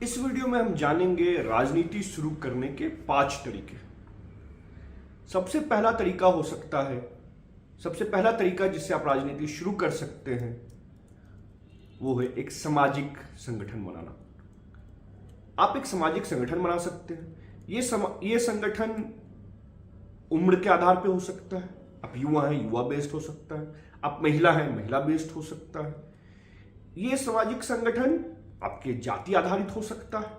इस वीडियो में हम जानेंगे राजनीति शुरू करने के 5 तरीके। सबसे पहला तरीका हो सकता है, सबसे पहला तरीका जिससे आप राजनीति शुरू कर सकते हैं वो है एक सामाजिक संगठन बनाना। आप एक सामाजिक संगठन बना सकते हैं। ये संगठन उम्र के आधार पे हो सकता है। आप युवा हैं, युवा बेस्ड हो सकता है। आप महिला हैं, महिला बेस्ड हो सकता है। ये सामाजिक संगठन आपके जाति आधारित हो सकता है।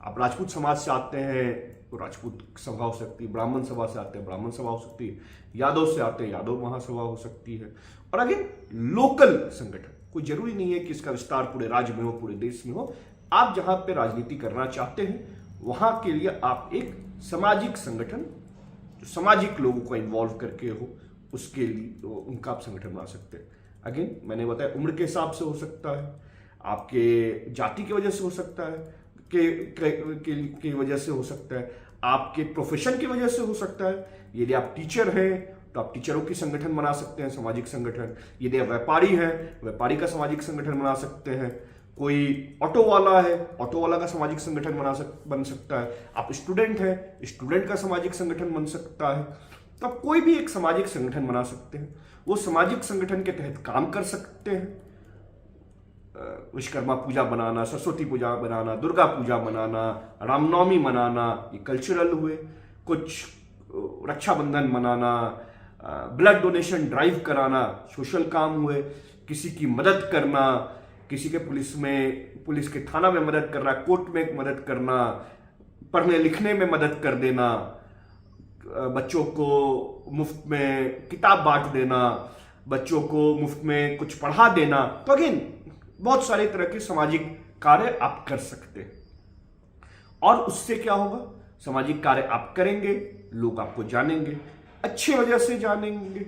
आप राजपूत समाज से आते हैं तो राजपूत सभा हो सकती है, ब्राह्मण सभा से आते हैं ब्राह्मण सभा हो सकती है, यादव से आते हैं यादव महासभा हो सकती है। और अगेन लोकल संगठन, कोई जरूरी नहीं है कि इसका विस्तार पूरे राज्य में हो, पूरे देश में हो। आप जहां पे राजनीति करना चाहते हैं वहां के लिए आप एक सामाजिक संगठन जो सामाजिक लोगों को इन्वॉल्व करके हो, उसके लिए तो उनका आप संगठन बना सकते हैं। अगेन मैंने बताया उम्र के हिसाब से हो सकता है, आपके जाति की वजह से हो सकता है, के वजह से हो सकता है, आपके प्रोफेशन की वजह से हो सकता है। यदि आप टीचर हैं तो आप टीचरों की संगठन बना सकते हैं, सामाजिक संगठन। यदि आप व्यापारी हैं, व्यापारी का सामाजिक संगठन बना सकते हैं। कोई ऑटो वाला है, ऑटो वाला का सामाजिक संगठन बन सकता है। आप स्टूडेंट हैं, स्टूडेंट का सामाजिक संगठन बन सकता है। तो आप कोई भी एक सामाजिक संगठन बना सकते हैं। वो सामाजिक संगठन के तहत काम कर सकते हैं। विश्वकर्मा पूजा बनाना, सरस्वती पूजा बनाना, दुर्गा पूजा मनाना, रामनवमी मनाना, ये कल्चरल हुए। कुछ रक्षाबंधन मनाना, ब्लड डोनेशन ड्राइव कराना, सोशल काम हुए। किसी की मदद करना, किसी के पुलिस के थाना में मदद करना, कोर्ट में मदद करना, पढ़ने लिखने में मदद कर देना, बच्चों को मुफ्त में किताब बांट देना, बच्चों को मुफ्त में कुछ पढ़ा देना। तो अगेन बहुत सारे तरह के सामाजिक कार्य आप कर सकते हैं। और उससे क्या होगा, सामाजिक कार्य आप करेंगे, लोग आपको जानेंगे, अच्छी वजह से जानेंगे,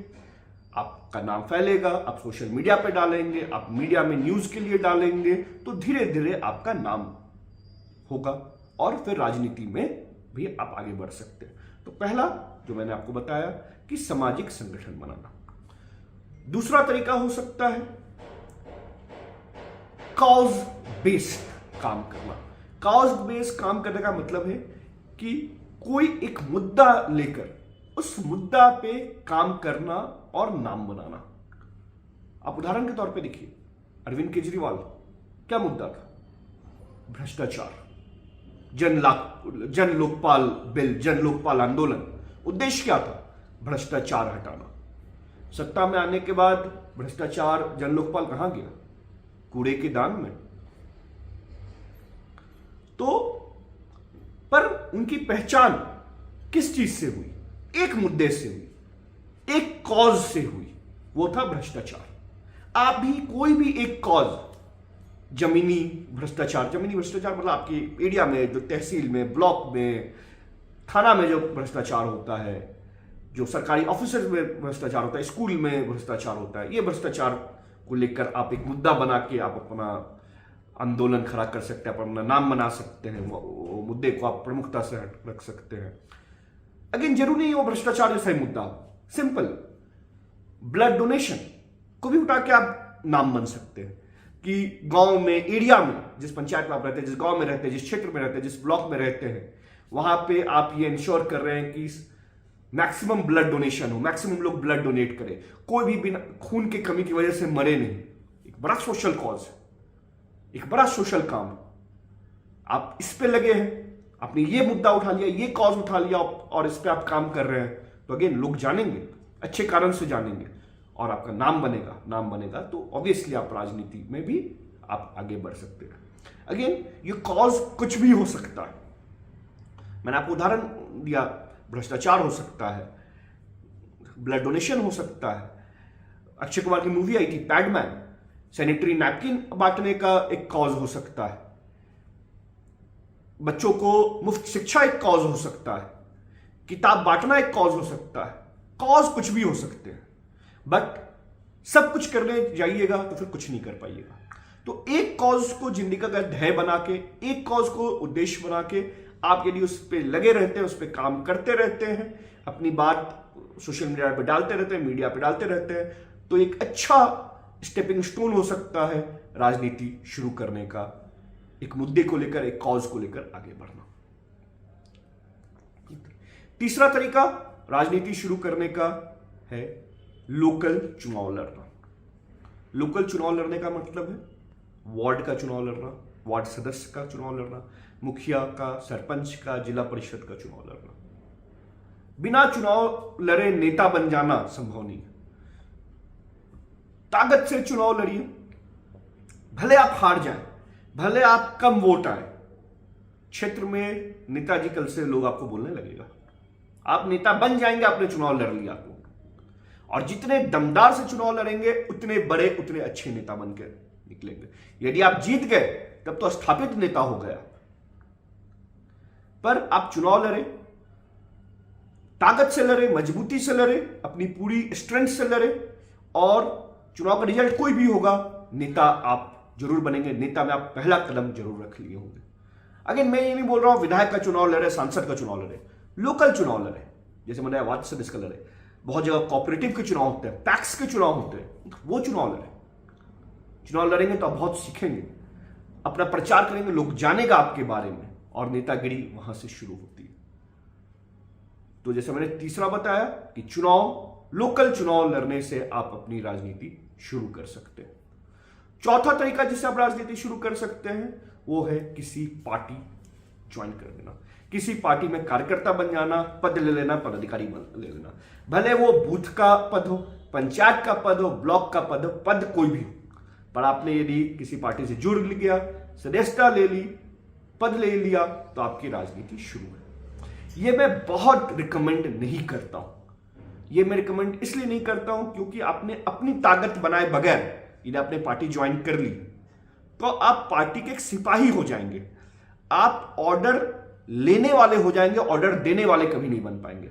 आपका नाम फैलेगा, आप सोशल मीडिया पे डालेंगे, आप मीडिया में न्यूज के लिए डालेंगे, तो धीरे धीरे आपका नाम होगा और फिर राजनीति में भी आप आगे बढ़ सकते हैं। तो पहला जो मैंने आपको बताया कि सामाजिक संगठन बनाना। दूसरा तरीका हो सकता है कॉज बेस्ड काम करना। कॉज बेस्ड काम करने का मतलब है कि कोई एक मुद्दा लेकर उस मुद्दा पे काम करना और नाम बनाना। आप उदाहरण के तौर पे देखिए, अरविंद केजरीवाल, क्या मुद्दा था? भ्रष्टाचार। जन लोकपाल बिल, जन लोकपाल आंदोलन, उद्देश्य क्या था? भ्रष्टाचार हटाना। सत्ता में आने के बाद भ्रष्टाचार, जन लोकपाल कहां गया? कूड़े के दान में। तो पर उनकी पहचान किस चीज से हुई? एक मुद्दे से हुई, एक कॉज से हुई, वो था भ्रष्टाचार। आप भी कोई भी एक कॉज, जमीनी भ्रष्टाचार मतलब आपकी एरिया में, जो तहसील में, ब्लॉक में, थाना में जो भ्रष्टाचार होता है, जो सरकारी ऑफिसर में भ्रष्टाचार होता है, स्कूल में भ्रष्टाचार होता है, ये भ्रष्टाचार को लेकर आप एक मुद्दा बना के आप अपना आंदोलन खड़ा कर सकते हैं, अपना नाम बना सकते हैं, वो मुद्दे को आप प्रमुखता से रख सकते हैं। अगेन जरूरी नहीं वो भ्रष्टाचार जैसा ही मुद्दा, सिंपल ब्लड डोनेशन को भी उठा के आप नाम बन सकते हैं कि गांव में, एरिया में, जिस पंचायत में आप रहते हैं, जिस गांव में रहते हैं, जिस क्षेत्र में रहते हैं, जिस ब्लॉक में रहते हैं, वहां पे आप ये इंश्योर कर रहे हैं कि मैक्सिमम ब्लड डोनेशन हो, मैक्सिमम लोग ब्लड डोनेट करें, कोई भी बिना खून की कमी की वजह से मरे नहीं। एक बड़ा सोशल कॉज है, एक बड़ा सोशल काम है। आप इस पे लगे हैं, आपने ये मुद्दा उठा लिया, ये कॉज उठा लिया और इस पे आप काम कर रहे हैं, तो अगेन लोग जानेंगे, अच्छे कारण से जानेंगे और आपका नाम बनेगा तो ऑब्वियसली आप राजनीति में भी आप आगे बढ़ सकते हैं। अगेन ये कॉज कुछ भी हो सकता है। मैंने आपको उदाहरण दिया, भ्रष्टाचार हो सकता है, ब्लड डोनेशन हो सकता है। अक्षय कुमार की मूवी आई थी पैडमैन, सैनिटरी नैपकिन बांटने का एक कॉज हो सकता है। बच्चों को मुफ्त शिक्षा एक कॉज हो सकता है। किताब बांटना एक कॉज हो सकता है। कॉज कुछ भी हो सकते हैं, बट सब कुछ करने जाइएगा तो फिर कुछ नहीं कर पाइएगा। तो एक कॉज को जिंदगी का ध्येय बना के, एक कॉज को उद्देश्य बना के आप यदि उस पर लगे रहते हैं, उस पर काम करते रहते हैं, अपनी बात सोशल मीडिया पे डालते रहते हैं, मीडिया पे डालते रहते हैं, तो एक अच्छा स्टेपिंग स्टोन हो सकता है राजनीति शुरू करने का एक मुद्दे को लेकर, एक कॉज को लेकर आगे बढ़ना। तीसरा तरीका राजनीति शुरू करने का है लोकल चुनाव लड़ना। लोकल चुनाव लड़ने का मतलब है वार्ड का चुनाव लड़ना, वार्ड सदस्य का चुनाव लड़ना, मुखिया का, सरपंच का, जिला परिषद का चुनाव लड़ना। बिना चुनाव लड़े नेता बन जाना संभव नहीं है। ताकत से चुनाव लड़िए, भले आप हार जाएं, भले आप कम वोट आए, क्षेत्र में नेताजी कल से लोग आपको बोलने लगेगा। आप नेता बन जाएंगे, आपने चुनाव लड़ लिया तो। और जितने दमदार से चुनाव लड़ेंगे उतने बड़े, उतने अच्छे नेता बन के निकलेंगे। यदि आप जीत गए तब तो स्थापित नेता हो गया, पर आप चुनाव लड़े, ताकत से लड़े, मजबूती से लड़े, अपनी पूरी स्ट्रेंथ से लड़े, और चुनाव का रिजल्ट कोई भी होगा, नेता आप जरूर बनेंगे। नेता में आप पहला कदम जरूर रख लिए होंगे। अगेन मैं ये नहीं बोल रहा हूं विधायक का चुनाव लड़े, सांसद का चुनाव लड़े, लोकल चुनाव लड़े, जैसे मैंने वार्ड सदस्य का लड़े। बहुत जगह कोऑपरेटिव के चुनाव होते हैं, पैक्स के चुनाव होते हैं, वो चुनाव लड़े। चुनाव लड़ेंगे तो आप बहुत सीखेंगे, अपना प्रचार करेंगे, लोग जानेगा आपके बारे में, और नेतागिरी वहां से शुरू होती है। तो जैसे मैंने तीसरा बताया कि लोकल चुनाव लड़ने से आप अपनी राजनीति शुरू कर सकते हैं। चौथा तरीका जिससे आप राजनीति शुरू कर सकते हैं वो है किसी पार्टी ज्वाइन कर देना, किसी पार्टी में कार्यकर्ता बन जाना, पद ले लेना, पदाधिकारी ले लेना। भले वो बूथ का पद हो, पंचायत का पद हो, ब्लॉक का पद हो, पद कोई भी हो, पर आपने यदि किसी पार्टी से जुड़ लिया, सदस्यता ले ली, पद ले लिया, तो आपकी राजनीति शुरू है। ये मैं बहुत रिकमेंड नहीं करता हूं। ये मैं रिकमेंड इसलिए नहीं करता हूं क्योंकि आपने अपनी ताकत बनाए बगैर यदि आपने पार्टी ज्वाइन कर ली तो आप पार्टी के एक सिपाही हो जाएंगे। आप ऑर्डर लेने वाले हो जाएंगे, ऑर्डर देने वाले कभी नहीं बन पाएंगे।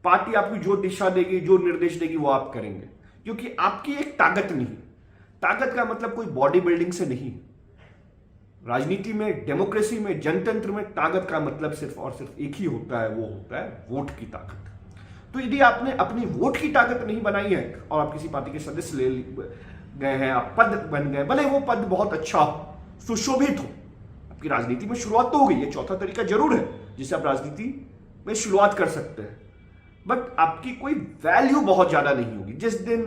पार्टी आपकी जो दिशा देगी, जो निर्देश देगी, वो आप करेंगे, क्योंकि आपकी एक ताकत नहीं है। ताकत का मतलब कोई बॉडी बिल्डिंग से नहीं है। राजनीति में, डेमोक्रेसी में, जनतंत्र में ताकत का मतलब सिर्फ और सिर्फ एक ही होता है, वो होता है वोट की ताकत। तो यदि आपने अपनी वोट की ताकत नहीं बनाई है और आप किसी पार्टी के सदस्य ले गए हैं, आप पद बन गए, भले वो पद बहुत अच्छा सुशोभित हो, आपकी राजनीति में शुरुआत तो हो गई। ये चौथा तरीका जरूर है जिससे आप राजनीति में शुरुआत कर सकते हैं, बट आपकी कोई वैल्यू बहुत ज्यादा नहीं होगी। जिस दिन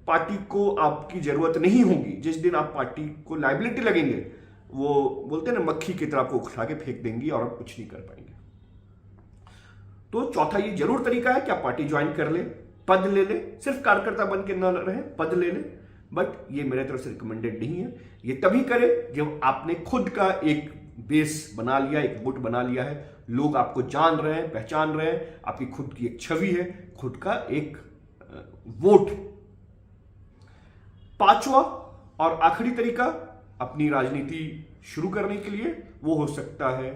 पार्टी को आपकी जरूरत नहीं होगी, जिस दिन आप पार्टी को लायबिलिटी लगेंगे, वो बोलते हैं ना, मक्खी की तरह आपको उठा के फेंक देंगी और आप कुछ नहीं कर पाएंगे। तो चौथा ये जरूर तरीका है कि आप पार्टी ज्वाइन कर ले, पद ले ले, सिर्फ कार्यकर्ता बन के न रहे, पद ले ले, बट ये मेरे तरफ से रिकमेंडेड नहीं है। ये तभी करें जब आपने खुद का एक बेस बना लिया, एक वोट बना लिया है, लोग आपको जान रहे हैं, पहचान रहे हैं, आपकी खुद की एक छवि है, खुद का एक वोट। पांचवा और आखिरी तरीका अपनी राजनीति शुरू करने के लिए वो हो सकता है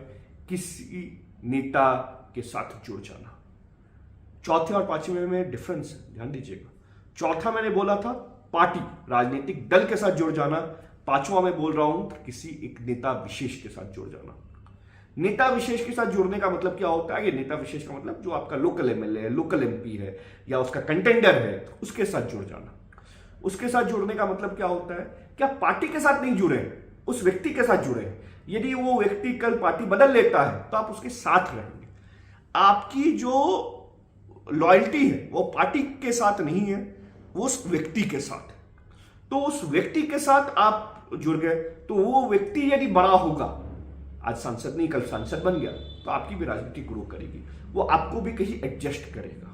किसी नेता के साथ जुड़ जाना। चौथे और पांचवें में डिफरेंस है, ध्यान दीजिएगा। चौथा मैंने बोला था पार्टी, राजनीतिक दल के साथ जुड़ जाना। पांचवा मैं बोल रहा हूं किसी एक नेता विशेष के साथ जुड़ जाना। नेता विशेष के साथ जुड़ने का मतलब क्या होता है? ये नेता विशेष का मतलब जो आपका लोकल एमएलए है, लोकल एमपी है, या उसका कंटेंडर है, तो उसके साथ जुड़ जाना। उसके साथ जुड़ने का मतलब क्या होता है? क्या पार्टी के साथ नहीं जुड़े, उस व्यक्ति के साथ जुड़े। यदि वो व्यक्ति कल पार्टी बदल लेता है तो आप उसके साथ रहेंगे। आपकी जो लॉयल्टी है वो पार्टी के साथ नहीं है, वो उस व्यक्ति के साथ है। तो उस व्यक्ति के साथ आप जुड़ गए तो वो व्यक्ति यदि बड़ा होगा, आज सांसद नहीं कल सांसद बन गया, तो आपकी भी राजनीति ग्रो करेगी, वो आपको भी कहीं एडजस्ट करेगा।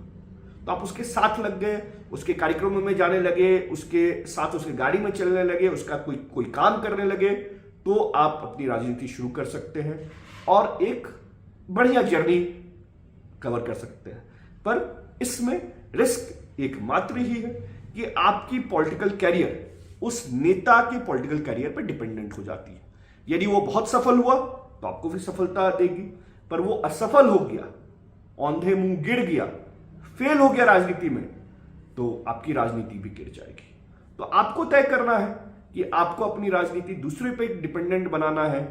तो आप उसके साथ लग गए, उसके कार्यक्रमों में जाने लगे, उसके साथ उसकी गाड़ी में चलने लगे, उसका कोई काम करने लगे, तो आप अपनी राजनीति शुरू कर सकते हैं और एक बढ़िया जर्नी कवर कर सकते हैं। पर इसमें रिस्क एकमात्र ही है कि आपकी पॉलिटिकल कैरियर उस नेता के पॉलिटिकल कैरियर पर डिपेंडेंट हो जाती है। यदि वो बहुत सफल हुआ तो आपको भी सफलता देगी, पर वो असफल हो गया, औंधे मुंह गिर गया, फेल हो गया राजनीति में, तो आपकी राजनीति भी गिर जाएगी। तो आपको तय करना है कि आपको अपनी राजनीति दूसरे पे डिपेंडेंट बनाना है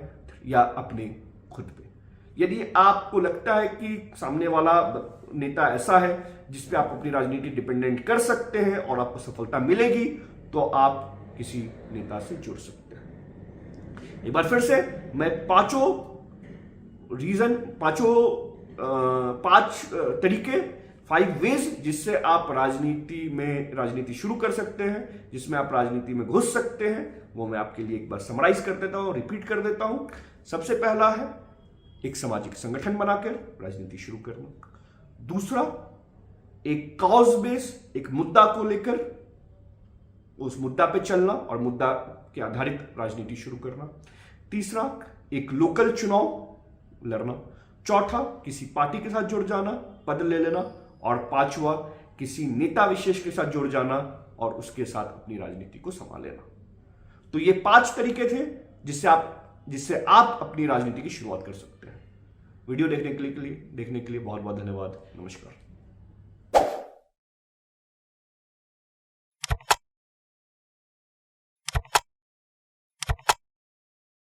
या अपने खुद पे। यदि आपको लगता है कि सामने वाला नेता ऐसा है जिसपे आप अपनी राजनीति डिपेंडेंट कर सकते हैं और आपको सफलता मिलेगी, तो आप किसी नेता से जुड़ सकते हैं। एक बार फिर से मैं पांच तरीके, 5 वेज जिससे आप राजनीति शुरू कर सकते हैं, जिसमें आप राजनीति में घुस सकते हैं, वो मैं आपके लिए एक बार समराइज कर देता हूं, रिपीट कर देता हूं। सबसे पहला है एक सामाजिक संगठन बनाकर राजनीति शुरू करना। दूसरा, एक कॉज बेस, एक मुद्दा को लेकर उस मुद्दा पे चलना और मुद्दा के आधारित राजनीति शुरू करना। तीसरा, एक लोकल चुनाव लड़ना। चौथा, किसी पार्टी के साथ जुड़ जाना, पद ले लेना। और पांचवा, किसी नेता विशेष के साथ जुड़ जाना और उसके साथ अपनी राजनीति को संभाल लेना। तो ये 5 तरीके थे जिससे आप अपनी राजनीति की शुरुआत कर सकते हैं। वीडियो देखने के लिए बहुत बहुत धन्यवाद। नमस्कार।